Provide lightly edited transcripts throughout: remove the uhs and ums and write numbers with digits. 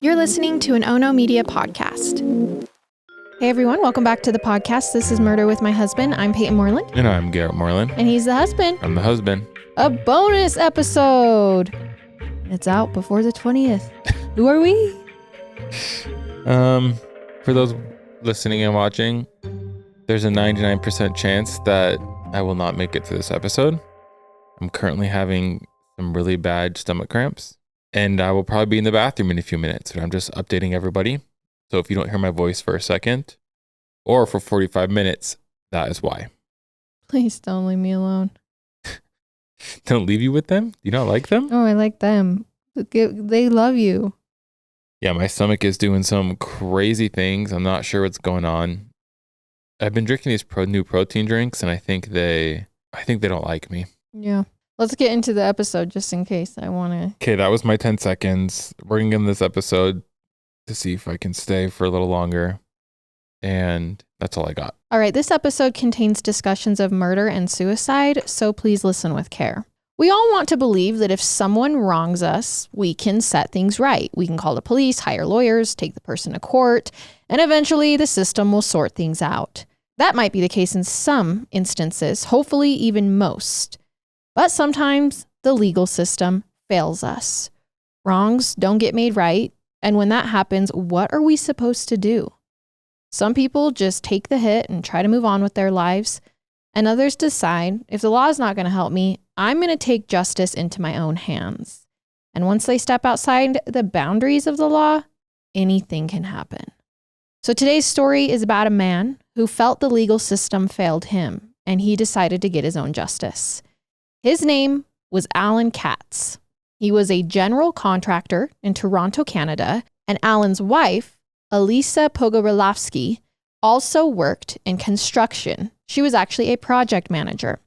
You're listening to an Ono Media podcast. Hey everyone, welcome back to the podcast. This is Murder with My Husband. I'm Payton Moreland. And I'm Garett Moreland. And he's the husband. I'm the husband. A bonus episode. It's out before the 20th. Who are we? For those listening and watching, there's a 99% chance that I will not make it to this episode. I'm currently having some really bad stomach cramps. And I will probably be in the bathroom in a few minutes, but I'm just updating everybody. So if you don't hear my voice for a second or for 45 minutes, that is why. Please don't leave me alone. Don't leave you with them? Do you not like them? Oh, I like them. They love you. Yeah, my stomach is doing some crazy things. I'm not sure what's going on. I've been drinking these new protein drinks, and I think they don't like me. Yeah. Let's get into the episode just in case I want to. Okay, that was my 10 seconds. We're going to end this episode to see if I can stay for a little longer. And that's all I got. All right, this episode contains discussions of murder and suicide, so please listen with care. We all want to believe that if someone wrongs us, we can set things right. We can call the police, hire lawyers, take the person to court, and eventually the system will sort things out. That might be the case in some instances, hopefully even most. But sometimes the legal system fails us. Wrongs don't get made right. And when that happens, what are we supposed to do? Some people just take the hit and try to move on with their lives. And others decide, if the law is not going to help me, I'm going to take justice into my own hands. And once they step outside the boundaries of the law, anything can happen. So today's story is about a man who felt the legal system failed him, and he decided to get his own justice. His name was Alan Katz. He was a general contractor in Toronto, Canada, and Alan's wife, Elisa Pogorelowski, also worked in construction. She was actually a project manager.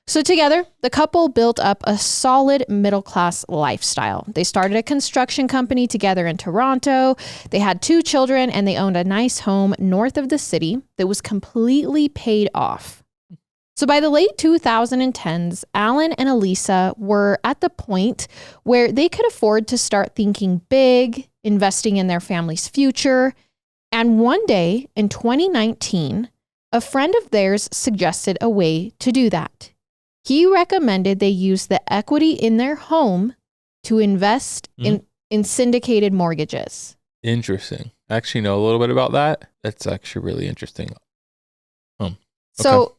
So together, the couple built up a solid middle-class lifestyle. They started a construction company together in Toronto. They had 2 children, and they owned a nice home north of the city that was completely paid off. So by the late 2010s, Alan and Elisa were at the point where they could afford to start thinking big, investing in their family's future. And one day in 2019, a friend of theirs suggested a way to do that. He recommended they use the equity in their home to invest in syndicated mortgages. Interesting. I actually know a little bit about that. That's actually really interesting. So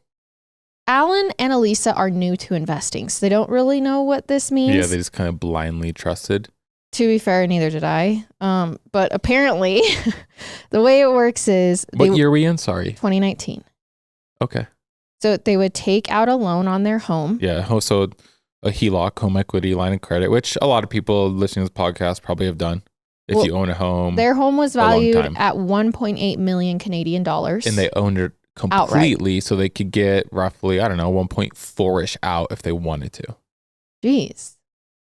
Alan and Elisa are new to investing, so they don't really know what this means. Yeah, they just kind of blindly trusted. To be fair, neither did I. But apparently, the way it works is... What year are we in? Sorry. 2019. Okay. So they would take out a loan on their home. Yeah, so a HELOC, home equity line of credit, which a lot of people listening to this podcast probably have done. If you own a home. Their home was valued at 1.8 million Canadian dollars. And they owned it completely, outright. So they could get roughly, 1.4-ish out if they wanted to. Jeez.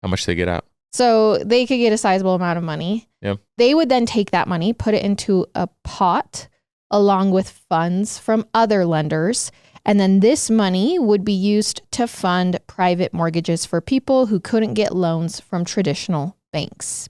How much they get out? So they could get a sizable amount of money. Yep. They would then take that money, put it into a pot along with funds from other lenders. And then this money would be used to fund private mortgages for people who couldn't get loans from traditional banks.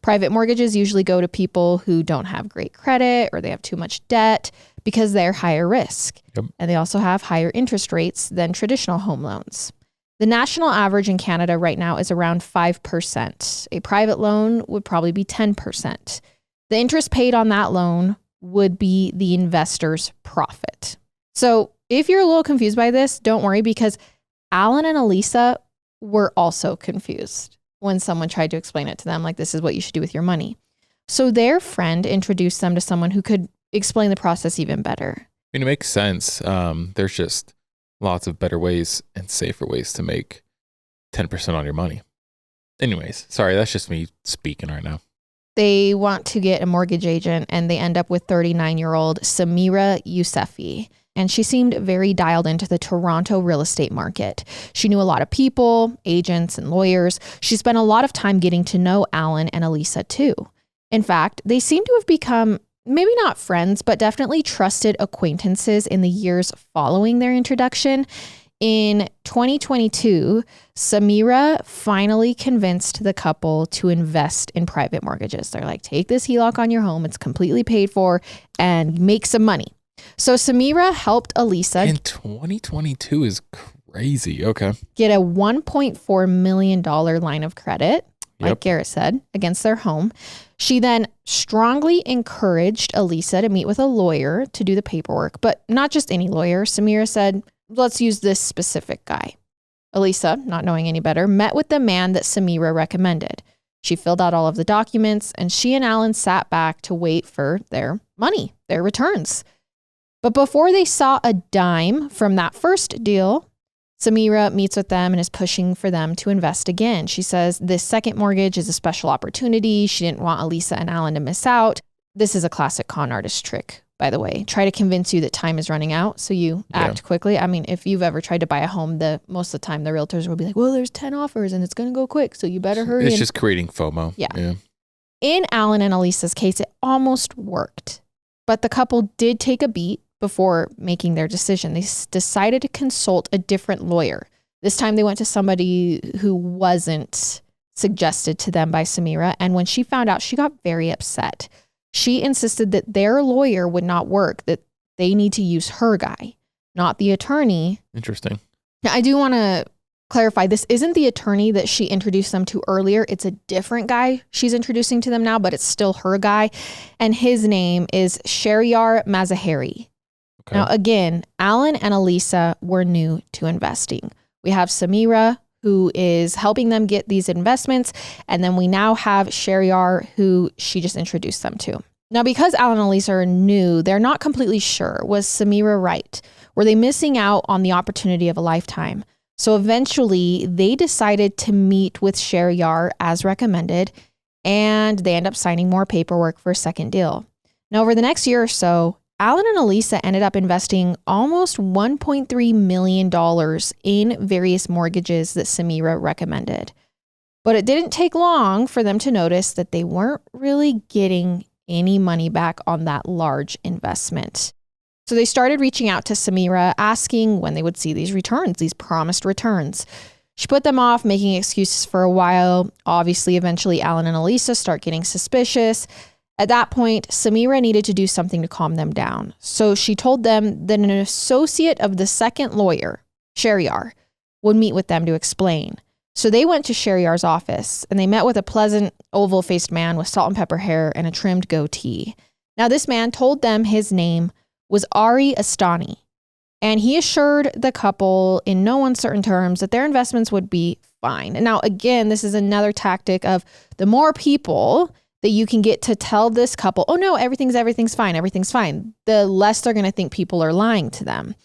Private mortgages usually go to people who don't have great credit or they have too much debt because they're higher risk. Yep. And they also have higher interest rates than traditional home loans. The national average in Canada right now is around 5%. A private loan would probably be 10%. The interest paid on that loan would be the investor's profit. So if you're a little confused by this, don't worry, because Alan and Elisa were also confused when someone tried to explain it to them, like, this is what you should do with your money. So their friend introduced them to someone who could explain the process even better. I mean, it makes sense. There's just lots of better ways and safer ways to make 10% on your money. Anyways, sorry, that's just me speaking right now. They want to get a mortgage agent, and they end up with 39-year-old Samira Yousefi. And she seemed very dialed into the Toronto real estate market. She knew a lot of people, agents and lawyers. She spent a lot of time getting to know Alan and Elisa too. In fact, they seem to have become maybe not friends, but definitely trusted acquaintances in the years following their introduction. In 2022, Samira finally convinced the couple to invest in private mortgages. They're like, take this HELOC on your home. It's completely paid for and make some money. So Samira helped Elisa. In 2022 is crazy. Okay. Get a $1.4 million line of credit, like Garett said, against their home. She then strongly encouraged Elisa to meet with a lawyer to do the paperwork, but not just any lawyer. Samira said, let's use this specific guy. Elisa, not knowing any better, met with the man that Samira recommended. She filled out all of the documents, and she and Alan sat back to wait for their money, their returns. But before they saw a dime from that first deal, Samira meets with them and is pushing for them to invest again. She says this second mortgage is a special opportunity. She didn't want Elisa and Alan to miss out. This is a classic con artist trick, by the way. Try to convince you that time is running out, so you act quickly. I mean, if you've ever tried to buy a home, most of the time the realtors will be like, well, there's 10 offers and it's going to go quick, so you better hurry. It's just creating FOMO. Yeah. In Alan and Elisa's case, it almost worked. But the couple did take a beat before making their decision. They decided to consult a different lawyer. This time they went to somebody who wasn't suggested to them by Samira. And when she found out, she got very upset. She insisted that their lawyer would not work, that they need to use her guy, not the attorney. Interesting. Now, I do want to clarify, this isn't the attorney that she introduced them to earlier. It's a different guy she's introducing to them now, but it's still her guy. And his name is Shehryar Mazaheri. Okay. Now, again, Alan and Elisa were new to investing. We have Samira, who is helping them get these investments. And then we now have Shehryar, who she just introduced them to. Now, because Alan and Elisa are new, they're not completely sure. Was Samira right? Were they missing out on the opportunity of a lifetime? So eventually, they decided to meet with Shehryar as recommended, and they end up signing more paperwork for a second deal. Now, over the next year or so, Alan and Elisa ended up investing almost $1.3 million in various mortgages that Samira recommended. But it didn't take long for them to notice that they weren't really getting any money back on that large investment. So they started reaching out to Samira, asking when they would see these returns, these promised returns. She put them off, making excuses for a while. Obviously, eventually, Alan and Elisa start getting suspicious. At that point, Samira needed to do something to calm them down. So she told them that an associate of the second lawyer, Shehryar, would meet with them to explain. So they went to Shehryar's office and they met with a pleasant, oval-faced man with salt and pepper hair and a trimmed goatee. Now, this man told them his name was Ari Astani, and he assured the couple in no uncertain terms that their investments would be fine. And now, again, this is another tactic of the more people that you can get to tell this couple, oh no, everything's fine, the less they're going to think people are lying to them.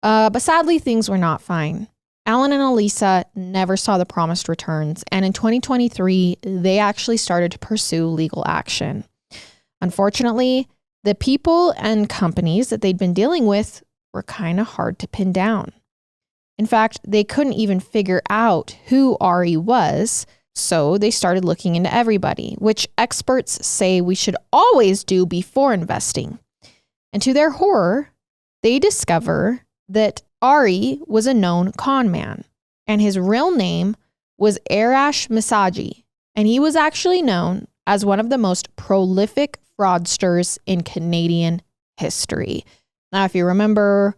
But sadly, things were not fine. Alan and Elisa never saw the promised returns, and in 2023, they actually started to pursue legal action. Unfortunately, the people and companies that they'd been dealing with were kind of hard to pin down. In fact, they couldn't even figure out who Ari was, so they started looking into everybody, which experts say we should always do before investing. And to their horror, they discover that Ari was a known con man, and his real name was Arash Misaji, and he was actually known as one of the most prolific fraudsters in Canadian history. Now, if you remember,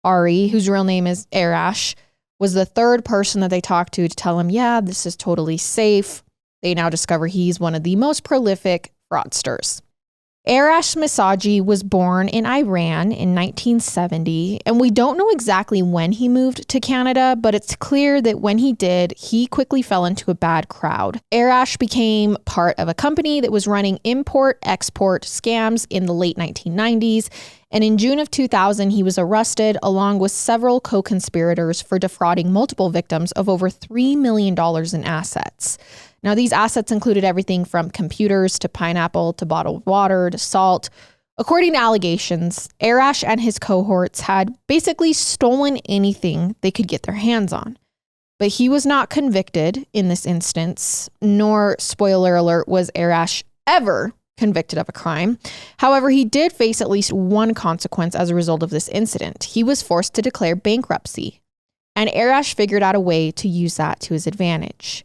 Ari, whose real name is Arash, was the third person that they talked to tell him, yeah, this is totally safe. They now discover he's one of the most prolific fraudsters. Arash Misaji was born in Iran in 1970, and we don't know exactly when he moved to Canada, but it's clear that when he did, he quickly fell into a bad crowd. Arash became part of a company that was running import-export scams in the late 1990s, and in June of 2000, he was arrested along with several co-conspirators for defrauding multiple victims of over $3 million in assets. Now, these assets included everything from computers to pineapple to bottled water to salt. According to allegations, Arash and his cohorts had basically stolen anything they could get their hands on. But he was not convicted in this instance, nor, spoiler alert, was Arash ever convicted of a crime. However, he did face at least one consequence as a result of this incident. He was forced to declare bankruptcy. And Arash figured out a way to use that to his advantage.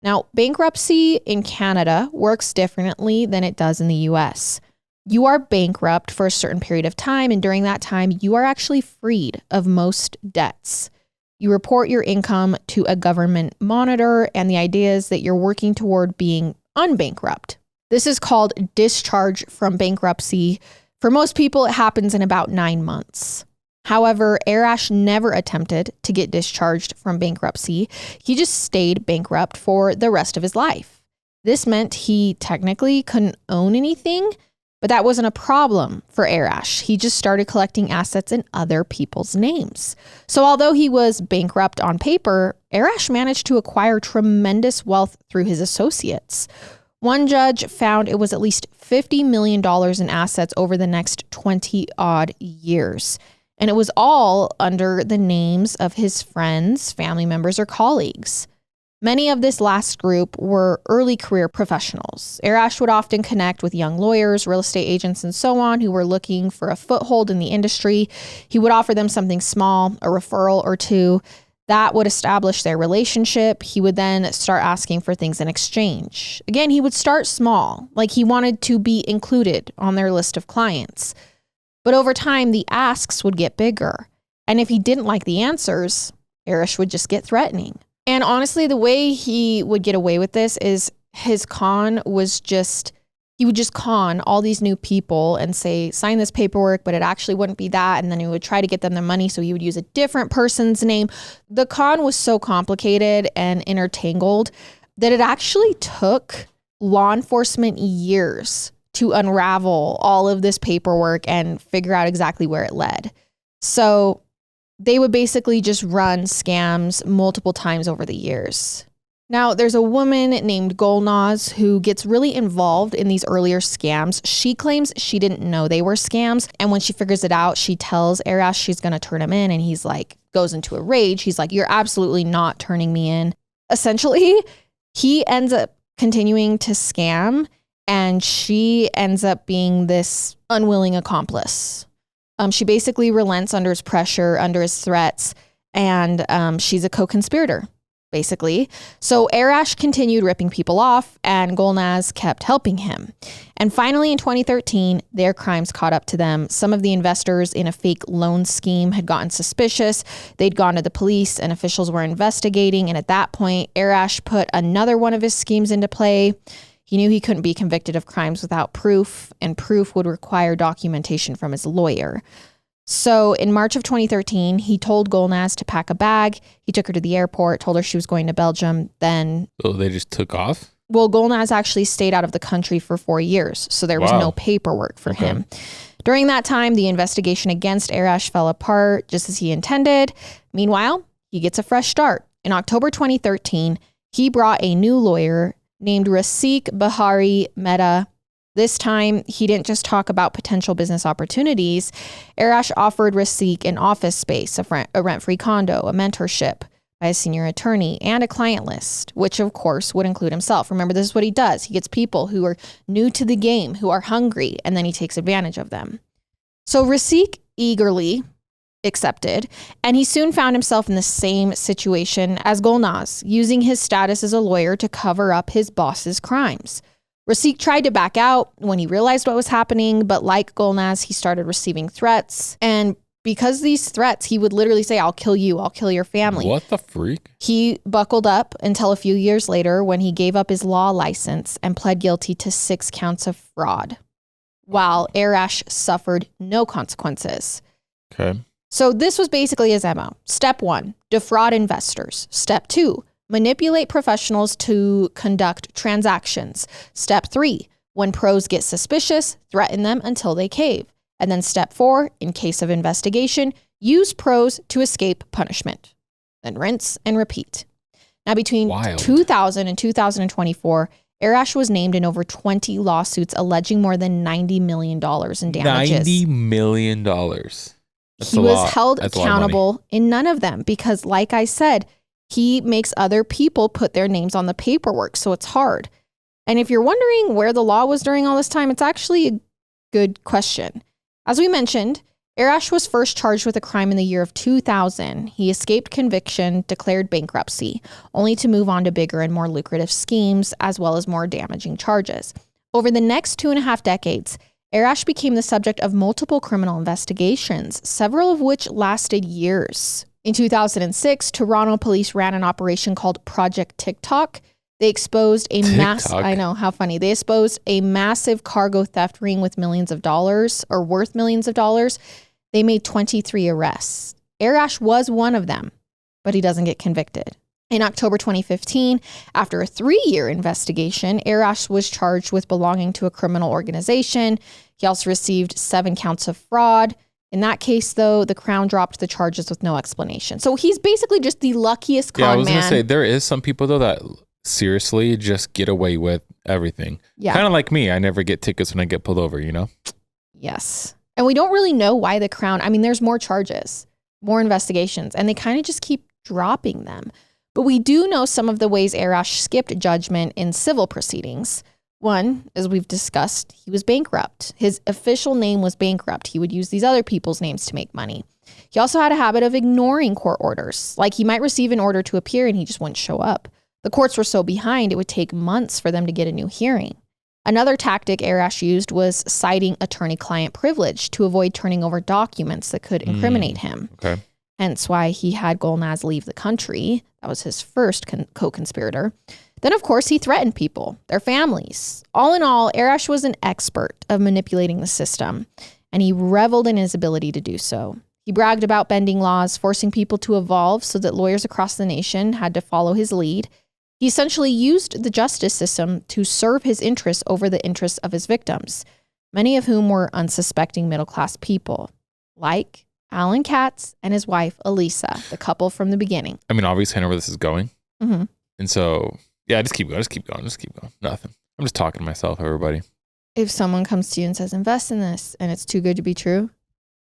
Now, bankruptcy in Canada works differently than it does in the US. You are bankrupt for a certain period of time, and during that time, you are actually freed of most debts. You report your income to a government monitor, and the idea is that you're working toward being unbankrupt. This is called discharge from bankruptcy. For most people, it happens in about 9 months. However, Arash never attempted to get discharged from bankruptcy. He just stayed bankrupt for the rest of his life. This meant he technically couldn't own anything, but that wasn't a problem for Arash. He just started collecting assets in other people's names. So although he was bankrupt on paper, Arash managed to acquire tremendous wealth through his associates. One judge found it was at least $50 million in assets over the next 20 odd years. And it was all under the names of his friends, family members, or colleagues. Many of this last group were early career professionals. Arash would often connect with young lawyers, real estate agents, and so on who were looking for a foothold in the industry. He would offer them something small, a referral or two. That would establish their relationship. He would then start asking for things in exchange. Again, he would start small, like he wanted to be included on their list of clients. But over time, the asks would get bigger. And if he didn't like the answers, Arash would just get threatening. And honestly, the way he would get away with this is his con was he would just con all these new people and say, sign this paperwork, but it actually wouldn't be that. And then he would try to get them the money. So he would use a different person's name. The con was so complicated and intertangled that it actually took law enforcement years to unravel all of this paperwork and figure out exactly where it led. So they would basically just run scams multiple times over the years. Now, there's a woman named Golnaz who gets really involved in these earlier scams. She claims she didn't know they were scams. And when she figures it out, she tells Arash she's going to turn him in. And he's like, goes into a rage. He's like, you're absolutely not turning me in. Essentially, he ends up continuing to scam. And she ends up being this unwilling accomplice. She basically relents under his pressure, under his threats, and she's a co-conspirator, basically. So Arash continued ripping people off, and Golnaz kept helping him. And finally, in 2013, their crimes caught up to them. Some of the investors in a fake loan scheme had gotten suspicious. They'd gone to the police, and officials were investigating. And at that point, Arash put another one of his schemes into play. He knew he couldn't be convicted of crimes without proof, and proof would require documentation from his lawyer. So in March of 2013, he told Golnaz to pack a bag. He took her to the airport, told her she was going to Belgium. Then... So they just took off? Well, Golnaz actually stayed out of the country for 4 years, so there was no paperwork for him. During that time, the investigation against Arash fell apart just as he intended. Meanwhile, he gets a fresh start. In October 2013, he brought a new lawyer named Rafiq Bahari Mehta. This time, he didn't just talk about potential business opportunities. Arash offered Rafiq an office space, a rent-free condo, a mentorship by a senior attorney, and a client list, which of course would include himself. Remember, this is what he does. He gets people who are new to the game, who are hungry, and then he takes advantage of them. So Rafiq eagerly accepted, and he soon found himself in the same situation as Golnaz, using his status as a lawyer to cover up his boss's crimes. Rafiq tried to back out when he realized what was happening, but like Golnaz, he started receiving threats. And because these threats, he would literally say, I'll kill you, I'll kill your family. What the freak? He buckled up until a few years later when he gave up his law license and pled guilty to 6 counts of fraud, while Arash suffered no consequences. Okay. So this was basically his MO. Step 1, defraud investors. Step 2, manipulate professionals to conduct transactions. Step 3, when pros get suspicious, threaten them until they cave. And then step 4, in case of investigation, use pros to escape punishment. Then rinse and repeat. Now between 2000 and 2024, Arash was named in over 20 lawsuits alleging more than $90 million in damages. $90 million. He was held accountable in none of them because, like I said, he makes other people put their names on the paperwork, so it's hard. And if you're wondering where the law was during all this time, it's actually a good question. As we mentioned, Arash was first charged with a crime in the year of 2000. He escaped conviction, declared bankruptcy, only to move on to bigger and more lucrative schemes, as well as more damaging charges. Over the next 2.5 decades, Arash became the subject of multiple criminal investigations, several of which lasted years. In 2006, Toronto police ran an operation called Project TikTok. They exposed a I know, how funny. They exposed a massive cargo theft ring with millions of dollars, or worth millions of dollars. They made 23 arrests. Arash was one of them, but he doesn't get convicted. In October 2015, after a 3-year investigation, Arash was charged with belonging to a criminal organization. He also received 7 counts of fraud. In that case, though, the Crown dropped the charges with no explanation. So he's basically just the luckiest con man. Yeah, I was going to say, there is some people, though, that seriously just get away with everything. Yeah. Kind of like me. I never get tickets when I get pulled over, you know? Yes. And we don't really know why the Crown, I mean, there's more charges, more investigations, and they kind of just keep dropping them. But we do know some of the ways Arash skipped judgment in civil proceedings. One, as we've discussed, he was bankrupt. His official name was bankrupt. He would use these other people's names to make money. He also had a habit of ignoring court orders. Like, he might receive an order to appear and he just wouldn't show up. The courts were so behind, it would take months for them to get a new hearing. Another tactic Arash used was citing attorney-client privilege to avoid turning over documents that could incriminate him. Okay. Hence why he had Golnaz leave the country. That was his first co-conspirator. Then, of course, he threatened people, their families. All in all, Arash was an expert of manipulating the system, and he reveled in his ability to do so. He bragged about bending laws, forcing people to evolve so that lawyers across the nation had to follow his lead. He essentially used the justice system to serve his interests over the interests of his victims, many of whom were unsuspecting middle-class people, like Alan Katz and his wife, Elisa, the couple from the beginning. I mean, obviously I know where this is going. Mm-hmm. And so, yeah, just keep going. Nothing. I'm just talking to myself, everybody. If someone comes to you and says, invest in this, and it's too good to be true,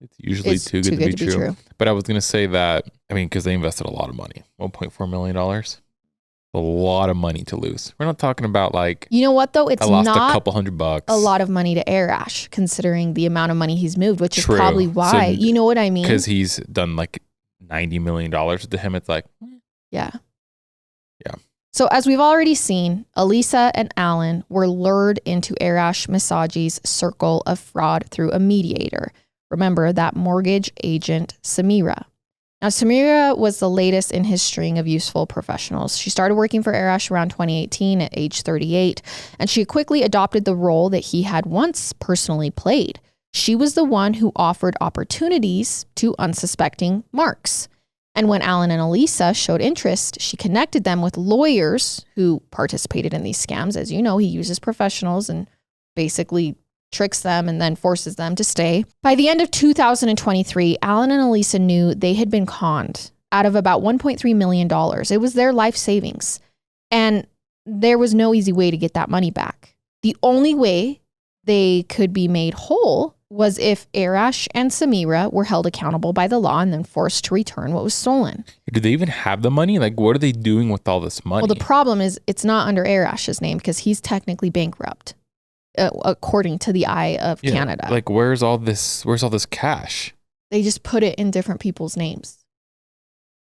it's usually too good to be true. But I was going to say that, I mean, because they invested a lot of money, $1.4 million. A lot of money to lose. We're not talking about like, you know what though? It's I lost not a couple $100. A lot of money to Arash, considering the amount of money he's moved, which is probably why. So, you know what I mean? Because he's done like $90 million to him. It's like, yeah. Yeah. So as we've already seen, Elisa and Alan were lured into Arash Masaji's circle of fraud through a mediator. Remember that mortgage agent, Samira. Now, Samira was the latest in his string of useful professionals. She started working for Arash around 2018 at age 38, and she quickly adopted the role that he had once personally played. She was the one who offered opportunities to unsuspecting marks. And when Alan and Elisa showed interest, she connected them with lawyers who participated in these scams. As you know, he uses professionals and basically tricks them and then forces them to stay. By the end of 2023, Alan and Elisa knew they had been conned out of about $1.3 million. It was their life savings. And there was no easy way to get that money back. The only way they could be made whole was if Arash and Samira were held accountable by the law and then forced to return what was stolen. Do they even have the money? Like, what are they doing with all this money? Well, the problem is it's not under Arash's name because he's technically bankrupt. According to the Eye of Canada. Like, where's all this cash? They just put it in different people's names.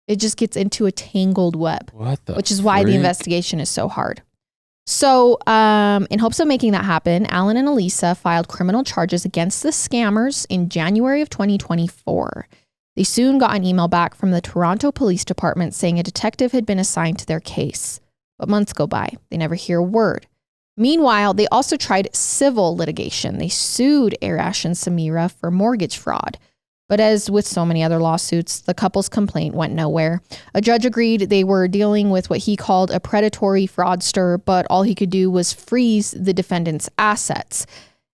It just gets into a tangled web. Which is why the investigation is so hard. So in hopes of making that happen, Alan and Elisa filed criminal charges against the scammers in January of 2024. They soon got an email back from the Toronto Police Department saying a detective had been assigned to their case. But months go by. They never hear a word. Meanwhile, they also tried civil litigation. They sued Arash and Samira for mortgage fraud. But as with so many other lawsuits, the couple's complaint went nowhere. A judge agreed they were dealing with what he called a predatory fraudster, but all he could do was freeze the defendant's assets.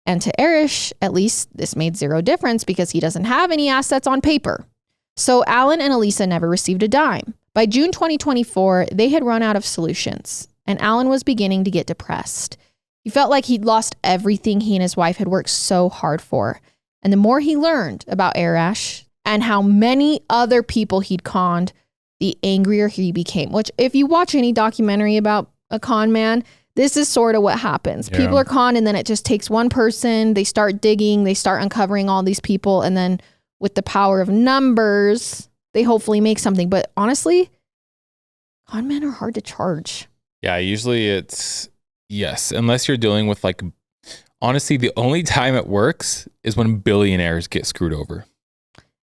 And to Arash, at least, this made zero difference because he doesn't have any assets on paper. So Alan and Elisa never received a dime. By June 2024, they had run out of solutions. And Alan was beginning to get depressed. He felt like he'd lost everything he and his wife had worked so hard for. And the more he learned about Arash and how many other people he'd conned, the angrier he became. Which, if you watch any documentary about a con man, this is sort of what happens. Yeah. People are conned and then it just takes one person. They start digging. They start uncovering all these people. And then with the power of numbers, they hopefully make something. But honestly, con men are hard to charge. Yeah, usually yes, unless you're dealing with honestly, the only time it works is when billionaires get screwed over.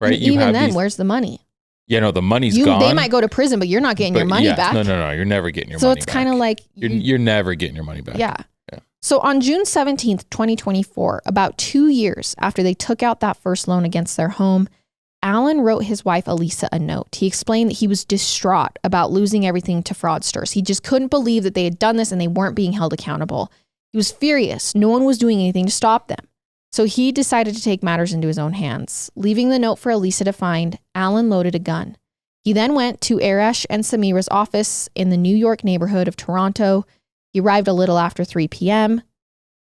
Right? And even then, where's the money? Yeah, no, the money's gone. They might go to prison, but you're not getting your money back. No, you're never getting your money back. So it's kind of like... You're never getting your money back. Yeah. So on June 17th, 2024, about 2 years after they took out that first loan against their home, Alan wrote his wife, Elisa, a note. He explained that he was distraught about losing everything to fraudsters. He just couldn't believe that they had done this and they weren't being held accountable. He was furious. No one was doing anything to stop them. So he decided to take matters into his own hands. Leaving the note for Elisa to find, Alan loaded a gun. He then went to Arash and Samira's office in the New York neighborhood of Toronto. He arrived a little after 3 p.m.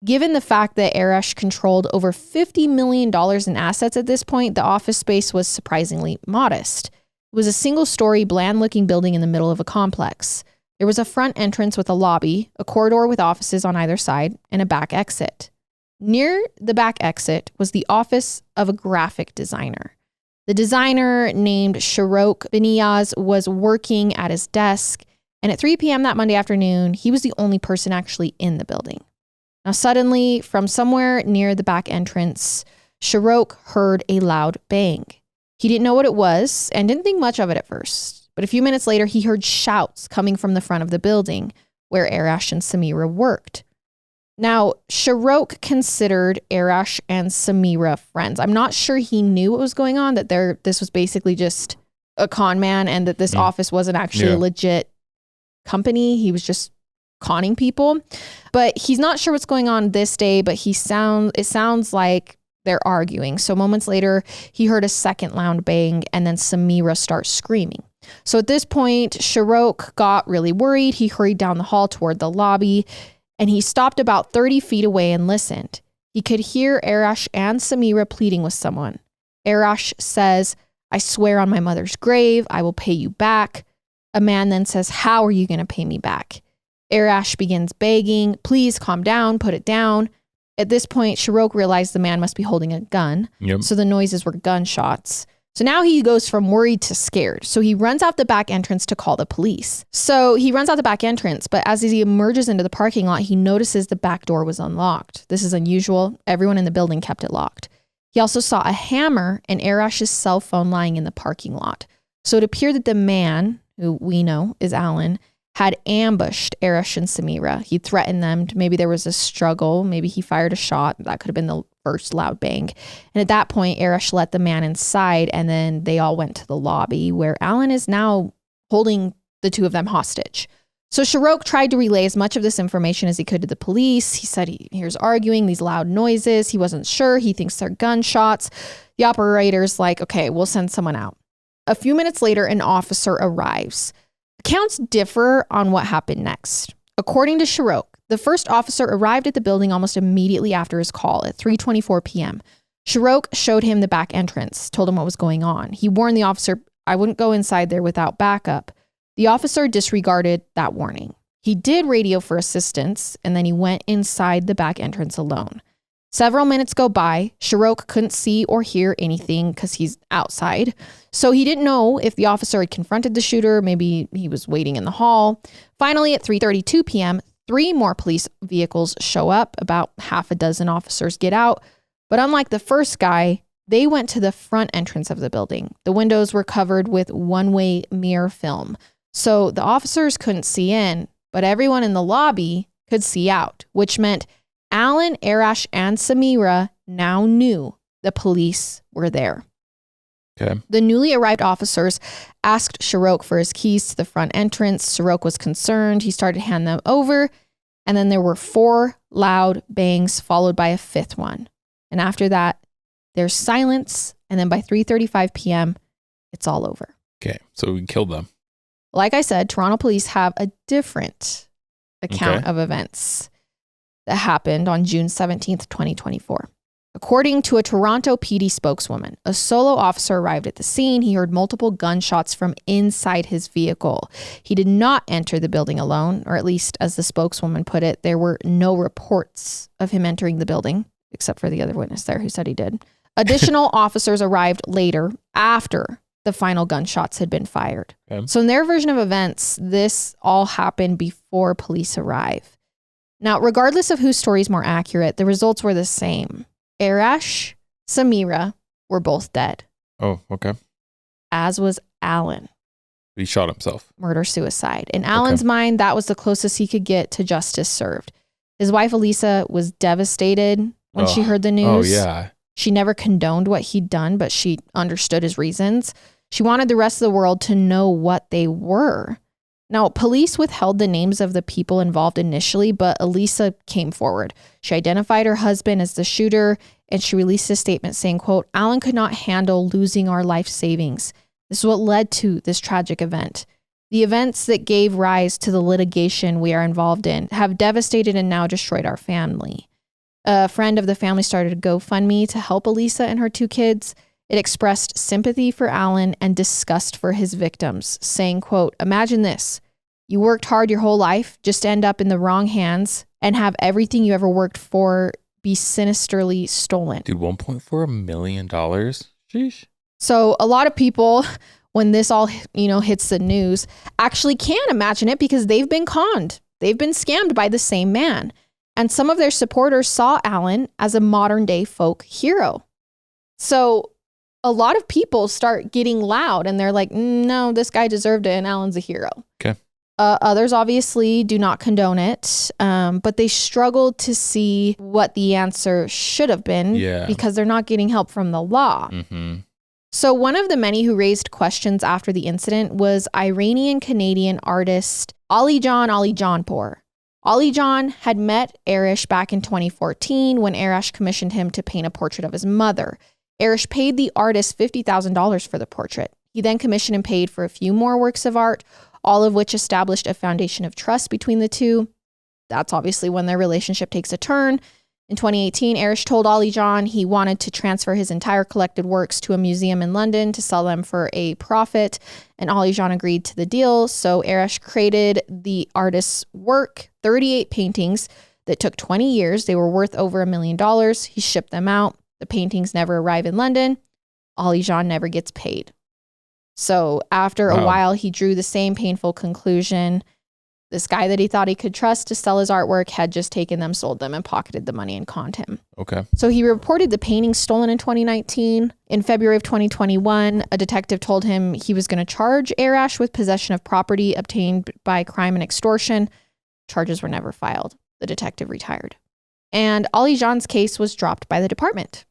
Given the fact that Arash controlled over $50 million in assets at this point, the office space was surprisingly modest. It was a single-story, bland-looking building in the middle of a complex. There was a front entrance with a lobby, a corridor with offices on either side, and a back exit. Near the back exit was the office of a graphic designer. The designer, named Sharok Beniaz, was working at his desk, and at 3 p.m. that Monday afternoon, he was the only person actually in the building. Now, suddenly, from somewhere near the back entrance, Sharok heard a loud bang. He didn't know what it was and didn't think much of it at first. But a few minutes later, he heard shouts coming from the front of the building where Arash and Samira worked. Now, Sharok considered Arash and Samira friends. I'm not sure he knew what was going on, that this was basically just a con man and that this office wasn't actually a legit company. He was just conning people. But he's not sure what's going on this day, but it sounds like they're arguing. So moments later, he heard a second loud bang and then Samira starts screaming. So at this point, Sharok got really worried. He hurried down the hall toward the lobby and he stopped about 30 feet away and listened. He could hear Arash and Samira pleading with someone. Arash says, "I swear on my mother's grave, I will pay you back." A man then says, "How are you going to pay me back?" Arash begins begging, "Please calm down, put it down." At this point, Sharok realized the man must be holding a gun. Yep. So the noises were gunshots. So now he goes from worried to scared. So he runs out the back entrance to call the police. So he runs out the back entrance, but as he emerges into the parking lot, he notices the back door was unlocked. This is unusual. Everyone in the building kept it locked. He also saw a hammer and Arash's cell phone lying in the parking lot. So it appeared that the man, who we know is Alan, had ambushed Arash and Samira. He threatened them. Maybe there was a struggle. Maybe he fired a shot. That could have been the first loud bang. And at that point, Arash let the man inside and then they all went to the lobby where Alan is now holding the two of them hostage. So Sharok tried to relay as much of this information as he could to the police. He said he hears arguing, these loud noises. He wasn't sure. He thinks they're gunshots. The operator's like, "Okay, we'll send someone out." A few minutes later, an officer arrives. Accounts differ on what happened next. According to Sharok, the first officer arrived at the building almost immediately after his call at 3:24 p.m. Sharok showed him the back entrance, told him what was going on. He warned the officer, "I wouldn't go inside there without backup." The officer disregarded that warning. He did radio for assistance, and then he went inside the back entrance alone. Several minutes go by. Sharok couldn't see or hear anything because he's outside. So he didn't know if the officer had confronted the shooter. Maybe he was waiting in the hall. Finally, at 3:32 p.m., 3 more police vehicles show up. About half a dozen officers get out. But unlike the first guy, they went to the front entrance of the building. The windows were covered with one-way mirror film. So the officers couldn't see in, but everyone in the lobby could see out, which meant Alan, Arash, and Samira now knew the police were there. Okay. The newly arrived officers asked Sharok for his keys to the front entrance. Sharok was concerned. He started to hand them over. And then there were 4 loud bangs followed by a 5th one. And after that, there's silence. And then by 3:35 p.m., it's all over. Okay. So we killed them. Like I said, Toronto police have a different account of events that happened on June 17th, 2024. According to a Toronto PD spokeswoman, a solo officer arrived at the scene. He heard multiple gunshots from inside his vehicle. He did not enter the building alone, or at least as the spokeswoman put it, there were no reports of him entering the building, except for the other witness there who said he did. Additional officers arrived later after the final gunshots had been fired. Okay. So in their version of events, this all happened before police arrive. Now, regardless of whose story is more accurate, the results were the same. Arash, Samira were both dead. Oh, okay. As was Alan. He shot himself. Murder-suicide. In Alan's mind, that was the closest he could get to justice served. His wife, Elisa, was devastated when she heard the news. Oh, yeah. She never condoned what he'd done, but she understood his reasons. She wanted the rest of the world to know what they were. Now, police withheld the names of the people involved initially, but Elisa came forward. She identified her husband as the shooter, and she released a statement saying, quote, Alan could not handle losing our life savings. This is what led to this tragic event. The events that gave rise to the litigation we are involved in have devastated and now destroyed our family. A friend of the family started a GoFundMe to help Elisa and her 2 kids. It expressed sympathy for Alan and disgust for his victims, saying, quote, imagine this. You worked hard your whole life just to end up in the wrong hands and have everything you ever worked for be sinisterly stolen. Dude, $1.4 million? Sheesh. So a lot of people, when this all, hits the news, actually can't imagine it because they've been conned. They've been scammed by the same man. And some of their supporters saw Alan as a modern day folk hero. So a lot of people start getting loud and they're like, no, this guy deserved it and Alan's a hero. Okay. Others obviously do not condone it, but they struggle to see what the answer should have been because they're not getting help from the law. Mm-hmm. So one of the many who raised questions after the incident was Iranian-Canadian artist Ali Jaanpour. Ali Jaan had met Arash back in 2014 when Arash commissioned him to paint a portrait of his mother. Arash paid the artist $50,000 for the portrait. He then commissioned and paid for a few more works of art, all of which established a foundation of trust between the two. That's obviously when their relationship takes a turn. In 2018, Arash told Ali Jaan he wanted to transfer his entire collected works to a museum in London to sell them for a profit, and Ali Jaan agreed to the deal. So Arash created the artist's work, 38 paintings that took 20 years. They were worth over $1 million. He shipped them out. The paintings never arrive in London. Ali Jaan never gets paid. So after a while, he drew the same painful conclusion. This guy that he thought he could trust to sell his artwork had just taken them, sold them, and pocketed the money and conned him. Okay. So he reported the paintings stolen in 2019. In February of 2021, a detective told him he was going to charge Arash with possession of property obtained by crime and extortion. Charges were never filed. The detective retired. And Ali Jaan's case was dropped by the department.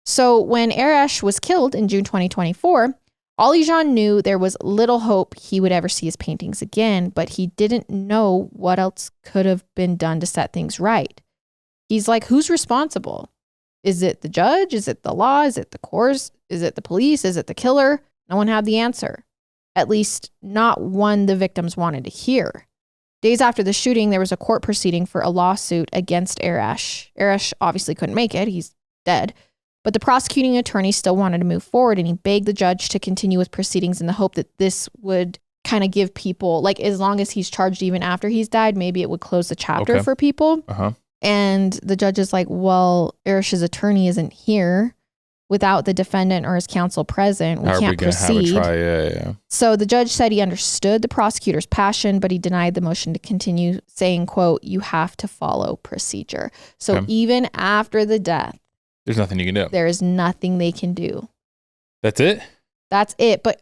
So when Arash was killed in June 2024, Ali Jaan knew there was little hope he would ever see his paintings again, but he didn't know what else could have been done to set things right. He's like, who's responsible? Is it the judge? Is it the law? Is it the courts? Is it the police? Is it the killer? No one had the answer. At least not one the victims wanted to hear. Days after the shooting, there was a court proceeding for a lawsuit against Arash. Arash obviously couldn't make it. He's dead. But the prosecuting attorney still wanted to move forward, and he begged the judge to continue with proceedings in the hope that this would kind of give people, like, as long as he's charged even after he's died, maybe it would close the chapter for people. And the judge is like, well, Arash's attorney isn't here. Without the defendant or his counsel present, we can't proceed. Have a try? So the judge said he understood the prosecutor's passion, but he denied the motion to continue, saying, quote, you have to follow procedure. So even after the death, there's nothing you can do. There is nothing they can do. That's it? That's it. But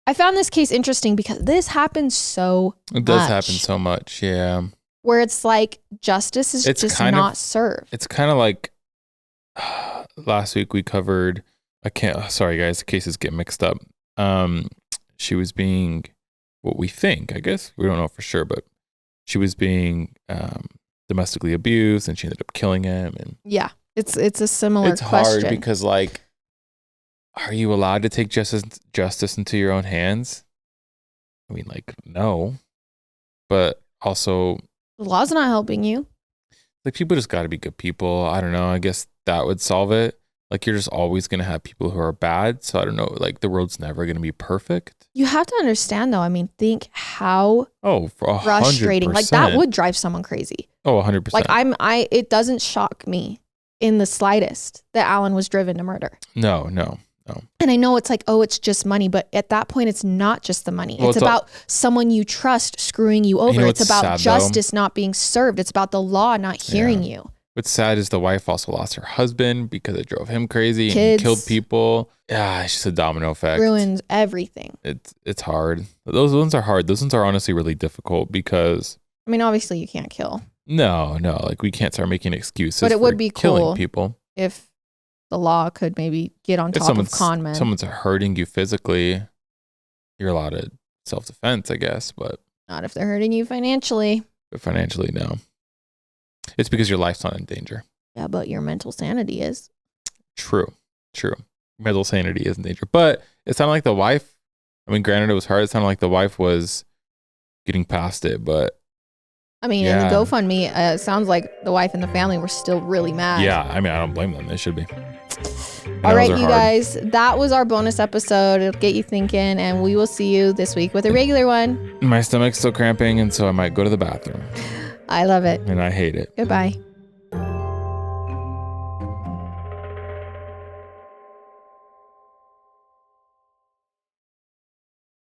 I found this case interesting because this happens so much. It does happen so much, yeah. Where it's like justice is just not served. It's kind of like last week we covered, sorry guys, the cases get mixed up. She was being, what we think, I guess, we don't know for sure, but she was being domestically abused and she ended up killing him. And yeah. It's a similar question. It's hard because, like, are you allowed to take justice into your own hands? I mean, like, no. But also, the law's not helping you. Like, people just got to be good people. I don't know. I guess that would solve it. Like, you're just always going to have people who are bad. So I don't know. Like, the world's never going to be perfect. You have to understand, though. I mean, think how frustrating. 100%. Like, that would drive someone crazy. Oh, 100%. Like, it doesn't shock me in the slightest that Alan was driven to murder. No. And I know it's like, oh, it's just money. But at that point, it's not just the money. Well, it's about someone you trust screwing you over. It's about justice not being served. It's about the law not hearing you. What's sad is the wife also lost her husband because it drove him crazy. Kids. And he killed people. Yeah, it's just a domino effect. Ruins everything. It's hard. Those ones are hard. Those ones are honestly really difficult because... I mean, obviously you can't kill. No. Like we can't start making excuses but it would be killing cool people. If the law could maybe get on top of con men. Someone's hurting you physically, you're allowed to self-defense, I guess, but... Not if they're hurting you financially. But financially, no. It's because your life's not in danger. Yeah, but your mental sanity is. True. Mental sanity is in danger. But it sounded like the wife, I mean, granted it was hard, it sounded like the wife was getting past it, but... I mean, in the GoFundMe, it sounds like the wife and the family were still really mad. Yeah, I mean, I don't blame them. They should be. All right, you guys, that was our bonus episode. It'll get you thinking, and we will see you this week with a regular one. My stomach's still cramping, and so I might go to the bathroom. I love it. And I hate it. Goodbye.